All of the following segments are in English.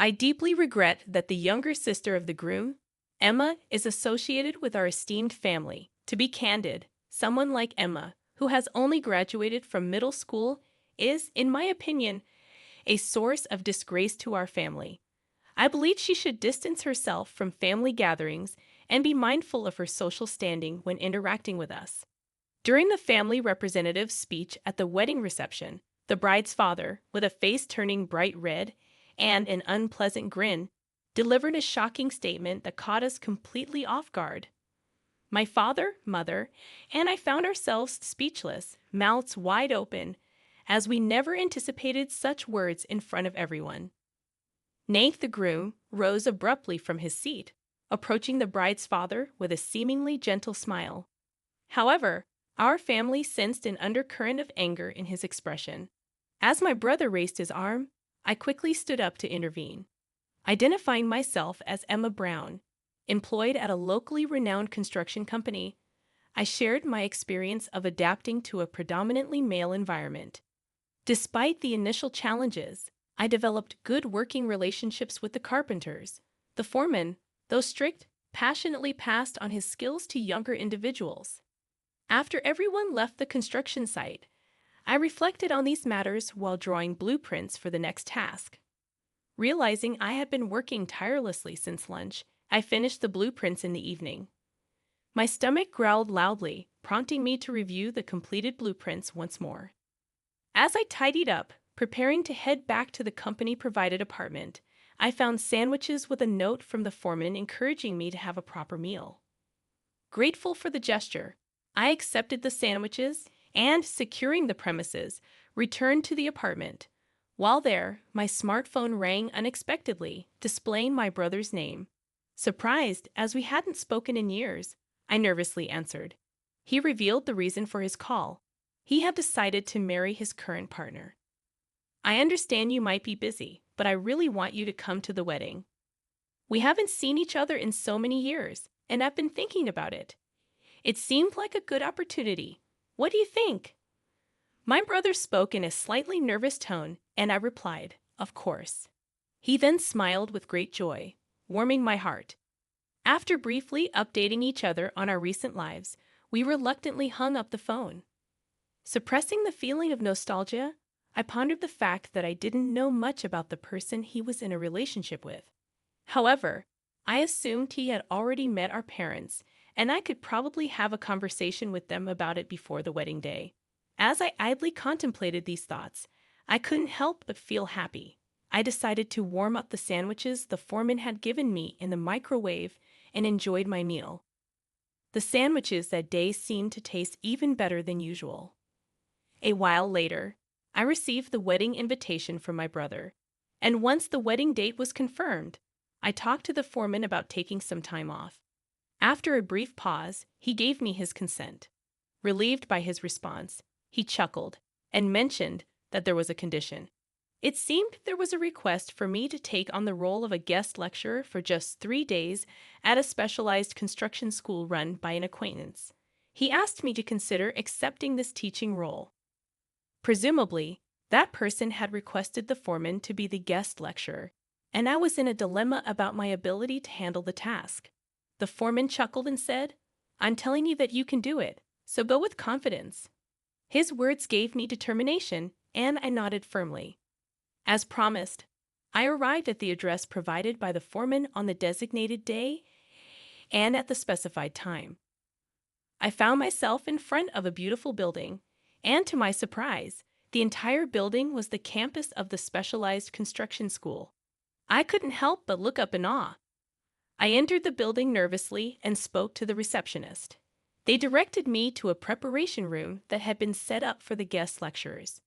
I deeply regret that the younger sister of the groom, Emma, is associated with our esteemed family. To be candid, someone like Emma, who has only graduated from middle school, is, in my opinion, a source of disgrace to our family. I believe she should distance herself from family gatherings and be mindful of her social standing when interacting with us. During the family representative's speech at the wedding reception, the bride's father, with a face turning bright red and an unpleasant grin, delivered a shocking statement that caught us completely off guard. My father, mother, and I found ourselves speechless, mouths wide open, as we never anticipated such words in front of everyone. Nate, the groom, rose abruptly from his seat, approaching the bride's father with a seemingly gentle smile. However, our family sensed an undercurrent of anger in his expression. As my brother raised his arm, I quickly stood up to intervene. Identifying myself as Emma Brown, employed at a locally renowned construction company, I shared my experience of adapting to a predominantly male environment. Despite the initial challenges, I developed good working relationships with the carpenters. The foreman, though strict, passionately passed on his skills to younger individuals. After everyone left the construction site, I reflected on these matters while drawing blueprints for the next task. Realizing I had been working tirelessly since lunch, I finished the blueprints in the evening. My stomach growled loudly, prompting me to review the completed blueprints once more. As I tidied up, preparing to head back to the company-provided apartment, I found sandwiches with a note from the foreman encouraging me to have a proper meal. Grateful for the gesture, I accepted the sandwiches and, securing the premises, returned to the apartment. While there, my smartphone rang unexpectedly, displaying my brother's name. Surprised, as we hadn't spoken in years, I nervously answered. He revealed the reason for his call. He had decided to marry his current partner. I understand you might be busy, but I really want you to come to the wedding. We haven't seen each other in so many years, and I've been thinking about it. It seemed like a good opportunity. What do you think? My brother spoke in a slightly nervous tone, and I replied, "Of course." He then smiled with great joy, warming my heart. After briefly updating each other on our recent lives, we reluctantly hung up the phone. Suppressing the feeling of nostalgia, I pondered the fact that I didn't know much about the person he was in a relationship with. However, I assumed he had already met our parents, and I could probably have a conversation with them about it before the wedding day. As I idly contemplated these thoughts, I couldn't help but feel happy. I decided to warm up the sandwiches the foreman had given me in the microwave and enjoyed my meal. The sandwiches that day seemed to taste even better than usual. A while later, I received the wedding invitation from my brother, and once the wedding date was confirmed, I talked to the foreman about taking some time off. After a brief pause, he gave me his consent. Relieved by his response, he chuckled and mentioned that there was a condition. It seemed there was a request for me to take on the role of a guest lecturer for just 3 days at a specialized construction school run by an acquaintance. He asked me to consider accepting this teaching role. Presumably, that person had requested the foreman to be the guest lecturer, and I was in a dilemma about my ability to handle the task. The foreman chuckled and said, "I'm telling you that you can do it, so go with confidence." His words gave me determination, and I nodded firmly. As promised, I arrived at the address provided by the foreman on the designated day and at the specified time. I found myself in front of a beautiful building, and to my surprise, the entire building was the campus of the specialized construction school. I couldn't help but look up in awe. I entered the building nervously and spoke to the receptionist. They directed me to a preparation room that had been set up for the guest lecturers.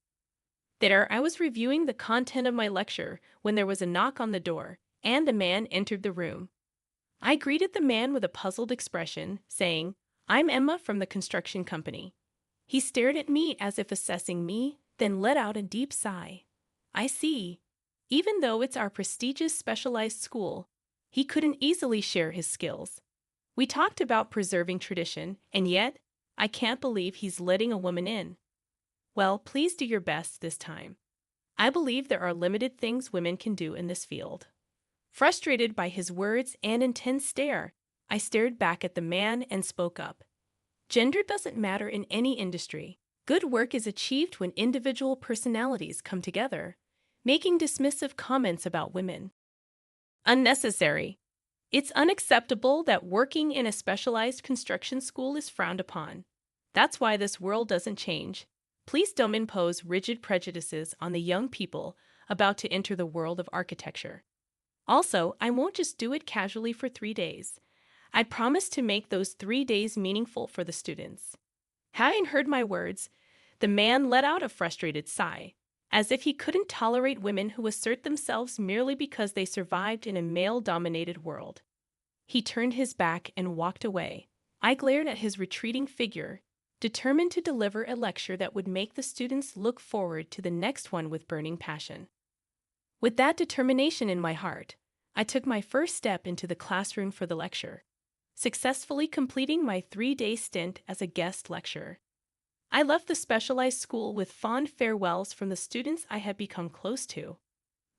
There, I was reviewing the content of my lecture when there was a knock on the door, and a man entered the room. I greeted the man with a puzzled expression, saying, "I'm Emma from the construction company." He stared at me as if assessing me, then let out a deep sigh. I see. Even though it's our prestigious specialized school, he couldn't easily share his skills. We talked about preserving tradition, and yet, I can't believe he's letting a woman in. Well, please do your best this time. I believe there are limited things women can do in this field. Frustrated by his words and intense stare, I stared back at the man and spoke up. Gender doesn't matter in any industry. Good work is achieved when individual personalities come together, making dismissive comments about women unnecessary. It's unacceptable that working in a specialized construction school is frowned upon. That's why this world doesn't change. Please don't impose rigid prejudices on the young people about to enter the world of architecture. Also, I won't just do it casually for 3 days. I promise to make those 3 days meaningful for the students. Having heard my words, the man let out a frustrated sigh, as if he couldn't tolerate women who assert themselves merely because they survived in a male-dominated world. He turned his back and walked away. I glared at his retreating figure, determined to deliver a lecture that would make the students look forward to the next one with burning passion. With that determination in my heart, I took my first step into the classroom for the lecture, successfully completing my 3-day stint as a guest lecturer. I left the specialized school with fond farewells from the students I had become close to.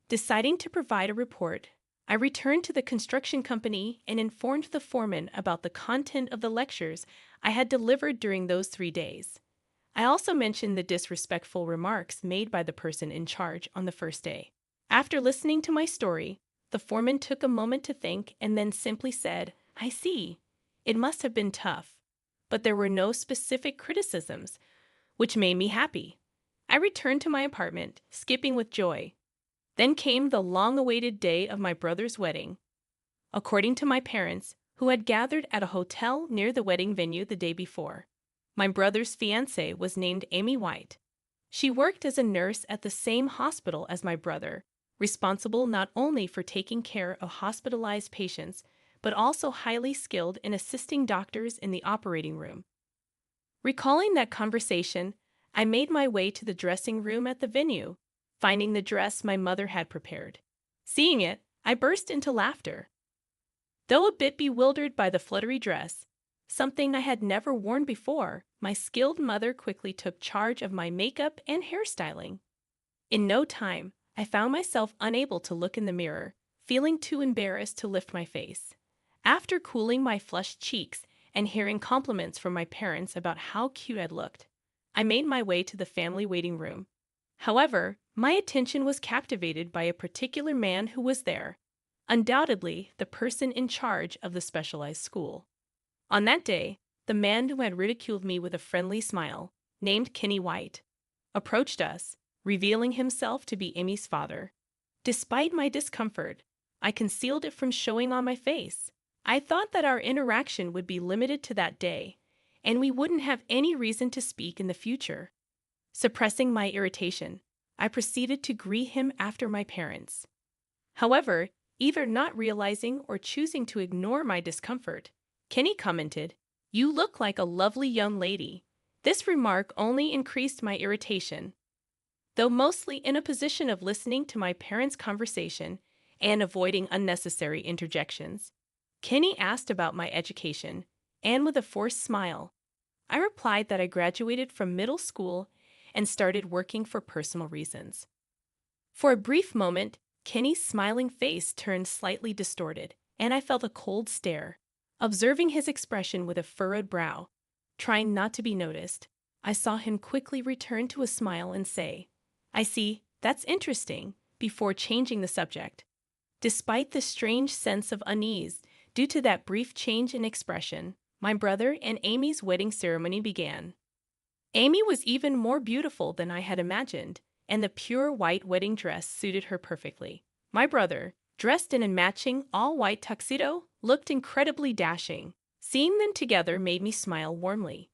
Deciding to provide a report, I returned to the construction company and informed the foreman about the content of the lectures I had delivered during those 3 days. I also mentioned the disrespectful remarks made by the person in charge on the first day. After listening to my story, the foreman took a moment to think and then simply said, "I see. It must have been tough." But there were no specific criticisms, which made me happy. I returned to my apartment, skipping with joy. Then came the long-awaited day of my brother's wedding. According to my parents, who had gathered at a hotel near the wedding venue the day before, my brother's fiancée was named Amy White. She worked as a nurse at the same hospital as my brother, responsible not only for taking care of hospitalized patients, but also highly skilled in assisting doctors in the operating room. Recalling that conversation, I made my way to the dressing room at the venue, finding the dress my mother had prepared. Seeing it, I burst into laughter. Though a bit bewildered by the fluttery dress, something I had never worn before, my skilled mother quickly took charge of my makeup and hairstyling. In no time, I found myself unable to look in the mirror, feeling too embarrassed to lift my face. After cooling my flushed cheeks and hearing compliments from my parents about how cute I'd looked, I made my way to the family waiting room. However, my attention was captivated by a particular man who was there, undoubtedly the person in charge of the specialized school. On that day, the man who had ridiculed me with a friendly smile, named Kenny White, approached us, revealing himself to be Amy's father. Despite my discomfort, I concealed it from showing on my face. I thought that our interaction would be limited to that day, and we wouldn't have any reason to speak in the future. Suppressing my irritation, I proceeded to greet him after my parents. However, either not realizing or choosing to ignore my discomfort, Kenny commented, "You look like a lovely young lady." This remark only increased my irritation. Though mostly in a position of listening to my parents' conversation and avoiding unnecessary interjections, Kenny asked about my education, and with a forced smile, I replied that I graduated from middle school and started working for personal reasons. For a brief moment, Kenny's smiling face turned slightly distorted, and I felt a cold stare. Observing his expression with a furrowed brow, trying not to be noticed, I saw him quickly return to a smile and say, "I see, that's interesting," before changing the subject. Despite the strange sense of unease due to that brief change in expression, my brother and Amy's wedding ceremony began. Amy was even more beautiful than I had imagined, and the pure white wedding dress suited her perfectly. My brother, dressed in a matching all-white tuxedo, looked incredibly dashing. Seeing them together made me smile warmly.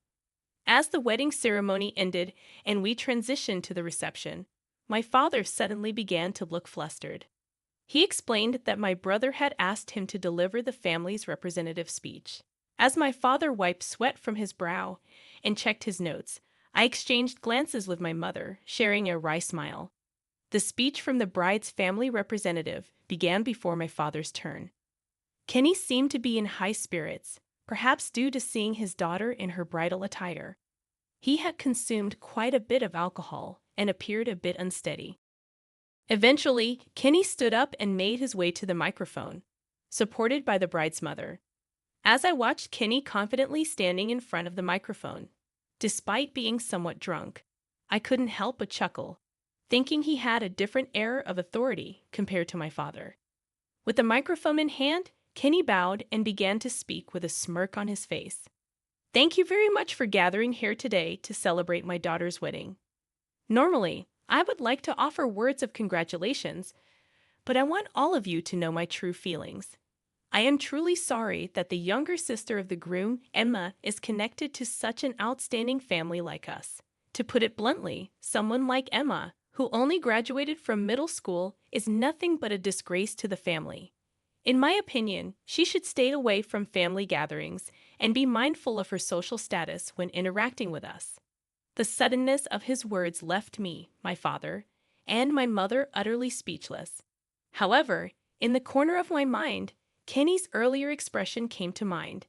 As the wedding ceremony ended and we transitioned to the reception, my father suddenly began to look flustered. He explained that my brother had asked him to deliver the family's representative speech. As my father wiped sweat from his brow and checked his notes, I exchanged glances with my mother, sharing a wry smile. The speech from the bride's family representative began before my father's turn. Kenny seemed to be in high spirits, perhaps due to seeing his daughter in her bridal attire. He had consumed quite a bit of alcohol and appeared a bit unsteady. Eventually, Kenny stood up and made his way to the microphone, supported by the bride's mother. As I watched Kenny confidently standing in front of the microphone, despite being somewhat drunk, I couldn't help but chuckle, thinking he had a different air of authority compared to my father. With the microphone in hand, Kenny bowed and began to speak with a smirk on his face. "Thank you very much for gathering here today to celebrate my daughter's wedding. Normally, I would like to offer words of congratulations, but I want all of you to know my true feelings. I am truly sorry that the younger sister of the groom, Emma, is connected to such an outstanding family like us. To put it bluntly, someone like Emma, who only graduated from middle school, is nothing but a disgrace to the family. In my opinion, she should stay away from family gatherings and be mindful of her social status when interacting with us." The suddenness of his words left me, my father, and my mother utterly speechless. However, in the corner of my mind, Kenny's earlier expression came to mind,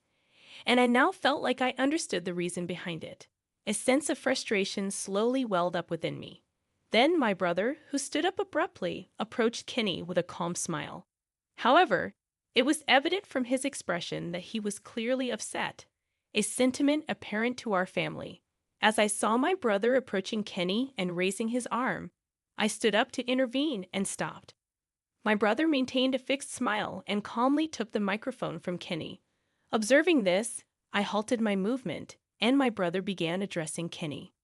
and I now felt like I understood the reason behind it. A sense of frustration slowly welled up within me. Then my brother, who stood up abruptly, approached Kenny with a calm smile. However, it was evident from his expression that he was clearly upset, a sentiment apparent to our family. As I saw my brother approaching Kenny and raising his arm, I stood up to intervene and stopped. My brother maintained a fixed smile and calmly took the microphone from Kenny. Observing this, I halted my movement, and my brother began addressing Kenny.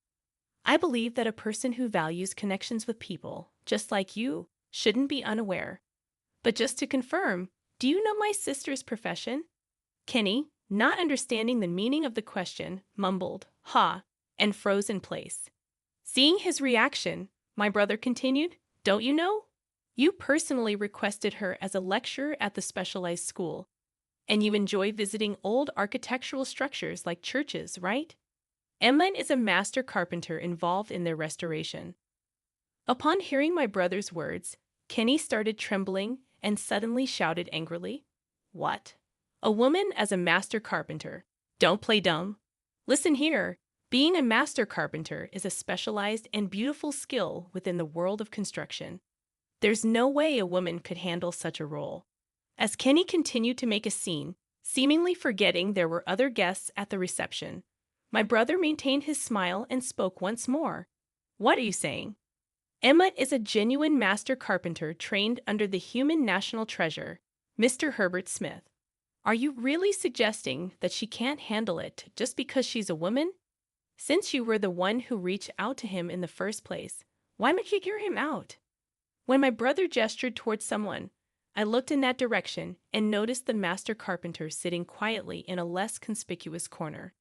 "I believe that a person who values connections with people, just like you, shouldn't be unaware. But just to confirm, do you know my sister's profession?" Kenny, not understanding the meaning of the question, mumbled, "Ha," and froze in place. Seeing his reaction, my brother continued, "Don't you know? You personally requested her as a lecturer at the specialized school, and you enjoy visiting old architectural structures like churches, right? Emma is a master carpenter involved in their restoration." Upon hearing my brother's words, Kenny started trembling and suddenly shouted angrily, "What? A woman as a master carpenter? Don't play dumb. Listen here. Being a master carpenter is a specialized and beautiful skill within the world of construction. There's no way a woman could handle such a role." As Kenny continued to make a scene, seemingly forgetting there were other guests at the reception, my brother maintained his smile and spoke once more. "What are you saying? Emma is a genuine master carpenter trained under the human national treasure, Mr. Herbert Smith. Are you really suggesting that she can't handle it just because she's a woman? Since you were the one who reached out to him in the first place, why don't you hear him out?" When my brother gestured towards someone, I looked in that direction and noticed the master carpenter sitting quietly in a less conspicuous corner.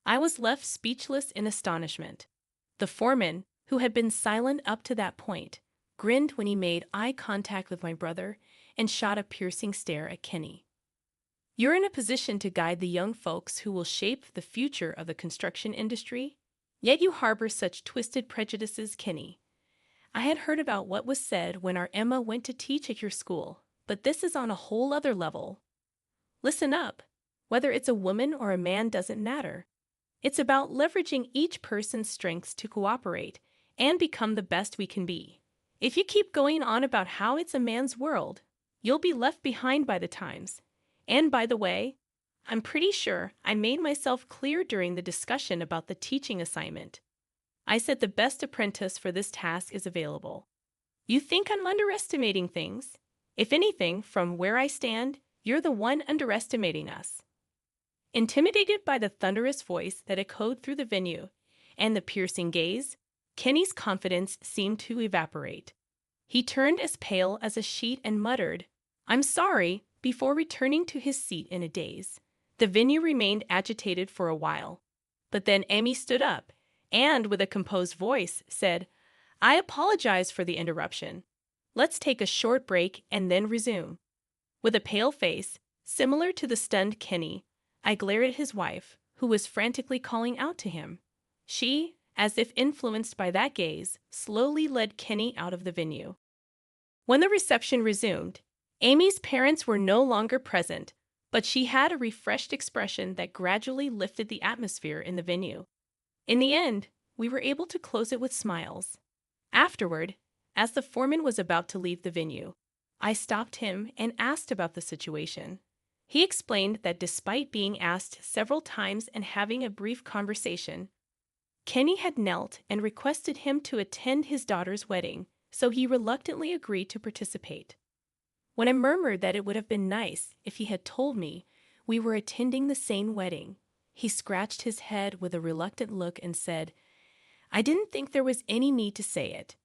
I was left speechless in astonishment. The foreman, who had been silent up to that point, grinned when he made eye contact with my brother and shot a piercing stare at Kenny. "You're in a position to guide the young folks who will shape the future of the construction industry, yet you harbor such twisted prejudices, Kenny. I had heard about what was said when our Emma went to teach at your school, but this is on a whole other level. Listen up. Whether it's a woman or a man doesn't matter. It's about leveraging each person's strengths to cooperate and become the best we can be. If you keep going on about how it's a man's world, you'll be left behind by the times. And by the way, I'm pretty sure I made myself clear during the discussion about the teaching assignment. I said the best apprentice for this task is available. You think I'm underestimating things? If anything, from where I stand, you're the one underestimating us." Intimidated by the thunderous voice that echoed through the venue and the piercing gaze, Kenny's confidence seemed to evaporate. He turned as pale as a sheet and muttered, "I'm sorry," before returning to his seat in a daze. The venue remained agitated for a while, but then Amy stood up and, with a composed voice, said, "I apologize for the interruption. Let's take a short break and then resume." With a pale face, similar to the stunned Kenny, I glared at his wife, who was frantically calling out to him. She, as if influenced by that gaze, slowly led Kenny out of the venue. When the reception resumed, Amy's parents were no longer present, but she had a refreshed expression that gradually lifted the atmosphere in the venue. In the end, we were able to close it with smiles. Afterward, As the foreman was about to leave the venue, I stopped him and asked about the situation. He explained that despite being asked several times and having a brief conversation, Kenny had knelt and requested him to attend his daughter's wedding, so he reluctantly agreed to participate. When I murmured that it would have been nice if he had told me we were attending the same wedding, he scratched his head with a reluctant look and said, "I didn't think there was any need to say it.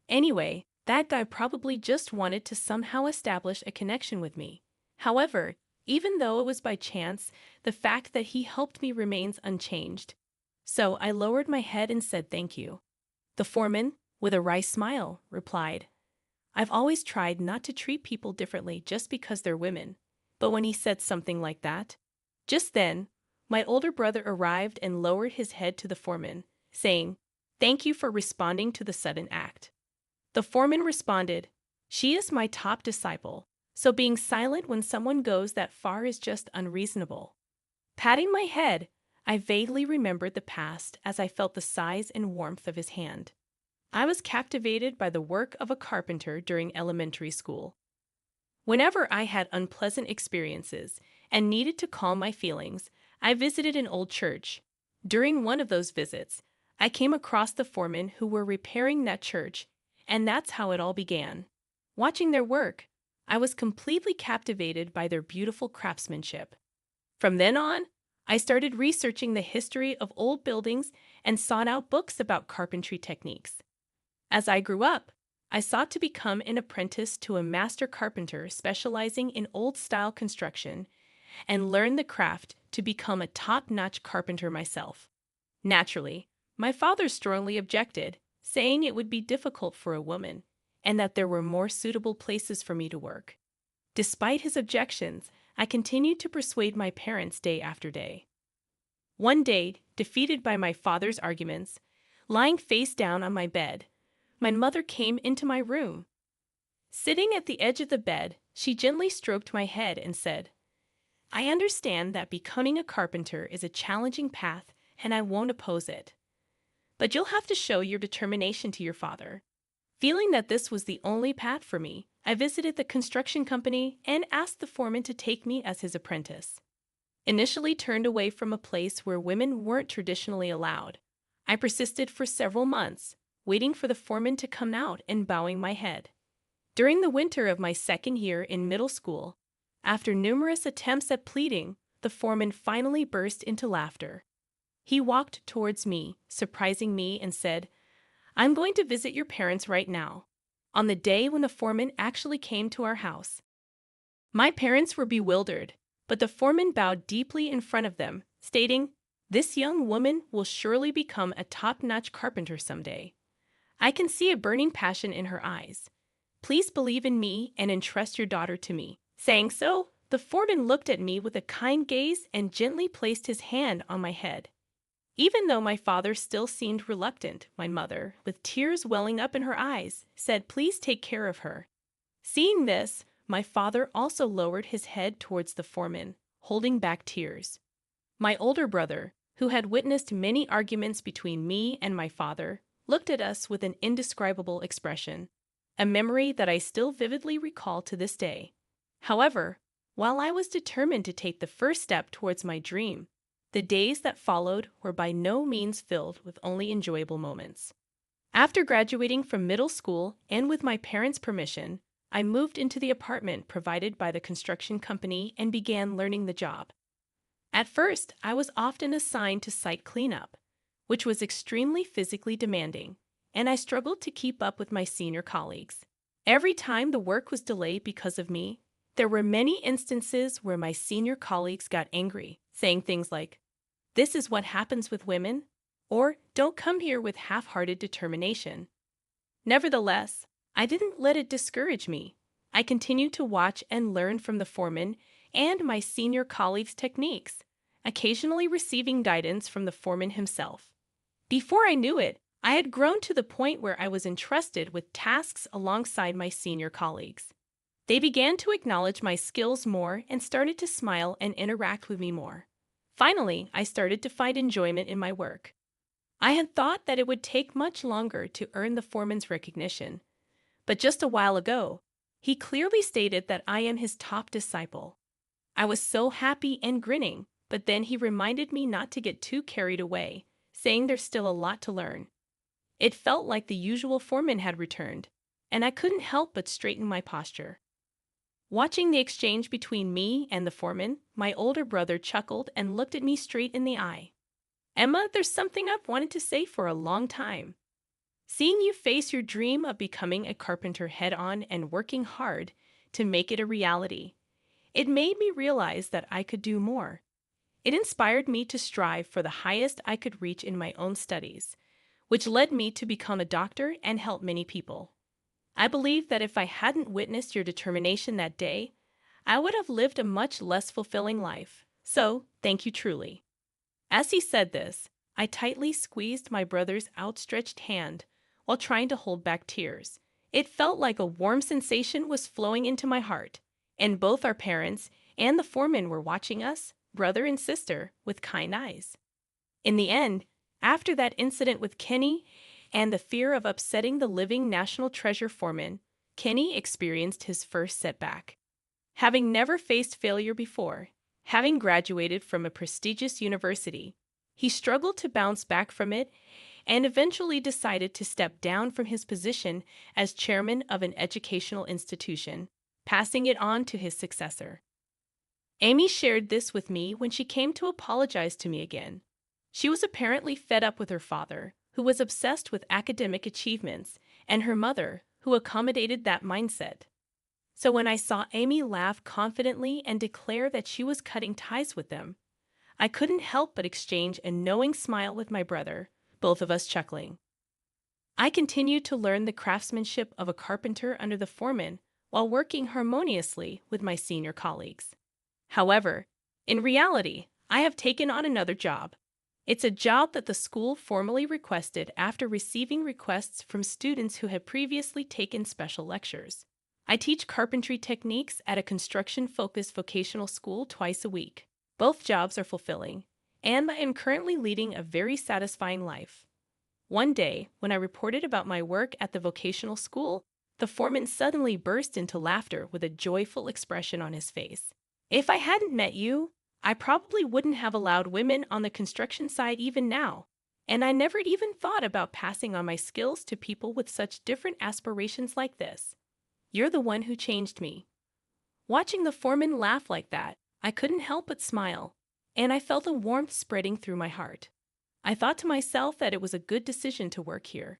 Anyway, that guy probably just wanted to somehow establish a connection with me." However, even though it was by chance, the fact that he helped me remains unchanged. So I lowered my head and said thank you. The foreman, with a wry smile, replied, "I've always tried not to treat people differently just because they're women." But when he said something like that, just then, my older brother arrived and lowered his head to the foreman, saying, "Thank you for responding to the sudden act." The foreman responded, "She is my top disciple, so being silent when someone goes that far is just unreasonable." Patting my head, I vaguely remembered the past as I felt the size and warmth of his hand. I was captivated by the work of a carpenter during elementary school. Whenever I had unpleasant experiences and needed to calm my feelings, I visited an old church. During one of those visits, I came across the foremen who were repairing that church, and that's how it all began. Watching their work, I was completely captivated by their beautiful craftsmanship. From then on, I started researching the history of old buildings and sought out books about carpentry techniques. As I grew up, I sought to become an apprentice to a master carpenter specializing in old-style construction and learn the craft to become a top-notch carpenter myself. Naturally, my father strongly objected, saying it would be difficult for a woman and that there were more suitable places for me to work. Despite his objections, I continued to persuade my parents day after day. One day, defeated by my father's arguments, lying face down on my bed, my mother came into my room. Sitting at the edge of the bed, she gently stroked my head and said, "I understand that becoming a carpenter is a challenging path and I won't oppose it. But you'll have to show your determination to your father." Feeling that this was the only path for me, I visited the construction company and asked the foreman to take me as his apprentice. Initially turned away from a place where women weren't traditionally allowed, I persisted for several months, waiting for the foreman to come out and bowing my head. During the winter of my second year in middle school, after numerous attempts at pleading, the foreman finally burst into laughter. He walked towards me, surprising me, and said, "I'm going to visit your parents right now," on the day when the foreman actually came to our house. My parents were bewildered, but the foreman bowed deeply in front of them, stating, "This young woman will surely become a top-notch carpenter someday. I can see a burning passion in her eyes. Please believe in me and entrust your daughter to me." Saying so, the foreman looked at me with a kind gaze and gently placed his hand on my head. Even though my father still seemed reluctant, my mother, with tears welling up in her eyes, said, "Please take care of her." Seeing this, my father also lowered his head towards the foreman, holding back tears. My older brother, who had witnessed many arguments between me and my father, looked at us with an indescribable expression, a memory that I still vividly recall to this day. However, while I was determined to take the first step towards my dream, the days that followed were by no means filled with only enjoyable moments. After graduating from middle school and with my parents' permission, I moved into the apartment provided by the construction company and began learning the job. At first, I was often assigned to site cleanup, which was extremely physically demanding, and I struggled to keep up with my senior colleagues. Every time the work was delayed because of me, there were many instances where my senior colleagues got angry, saying things like, "This is what happens with women," or "Don't come here with half-hearted determination." Nevertheless, I didn't let it discourage me. I continued to watch and learn from the foreman and my senior colleagues' techniques, occasionally receiving guidance from the foreman himself. Before I knew it, I had grown to the point where I was entrusted with tasks alongside my senior colleagues. They began to acknowledge my skills more and started to smile and interact with me more. Finally, I started to find enjoyment in my work. I had thought that it would take much longer to earn the foreman's recognition, But just a while ago, he clearly stated that I am his top disciple. I was so happy and grinning, but then he reminded me not to get too carried away, saying there's still a lot to learn. It felt like the usual foreman had returned, and I couldn't help but straighten my posture. Watching the exchange between me and the foreman, my older brother chuckled and looked at me straight in the eye. Emma, there's something I've wanted to say for a long time. Seeing you face your dream of becoming a carpenter head-on and working hard to make it a reality, it made me realize that I could do more. It inspired me to strive for the highest I could reach in my own studies, which led me to become a doctor and help many people. I believe that if I hadn't witnessed your determination that day, I would have lived a much less fulfilling life. So, thank you truly. As he said this, I tightly squeezed my brother's outstretched hand while trying to hold back tears. It felt like a warm sensation was flowing into my heart, and both our parents and the foreman were watching us, brother and sister, with kind eyes. In the end, after that incident with Kenny and the fear of upsetting the living National Treasure foreman, Kenny experienced his first setback. Having never faced failure before, having graduated from a prestigious university, he struggled to bounce back from it and eventually decided to step down from his position as chairman of an educational institution, passing it on to his successor. Amy shared this with me when she came to apologize to me again. She was apparently fed up with her father, who was obsessed with academic achievements, and her mother, who accommodated that mindset. So when I saw Amy laugh confidently and declare that she was cutting ties with them, I couldn't help but exchange a knowing smile with my brother, both of us chuckling. I continued to learn the craftsmanship of a carpenter under the foreman while working harmoniously with my senior colleagues. However, in reality, I have taken on another job. It's a job that the school formally requested after receiving requests from students who had previously taken special lectures. I teach carpentry techniques at a construction-focused vocational school twice a week. Both jobs are fulfilling, and I am currently leading a very satisfying life. One day, when I reported about my work at the vocational school, the foreman suddenly burst into laughter with a joyful expression on his face. If I hadn't met you, I probably wouldn't have allowed women on the construction side even now, and I never even thought about passing on my skills to people with such different aspirations like this. You're the one who changed me. Watching the foreman laugh like that, I couldn't help but smile, and I felt a warmth spreading through my heart. I thought to myself that it was a good decision to work here.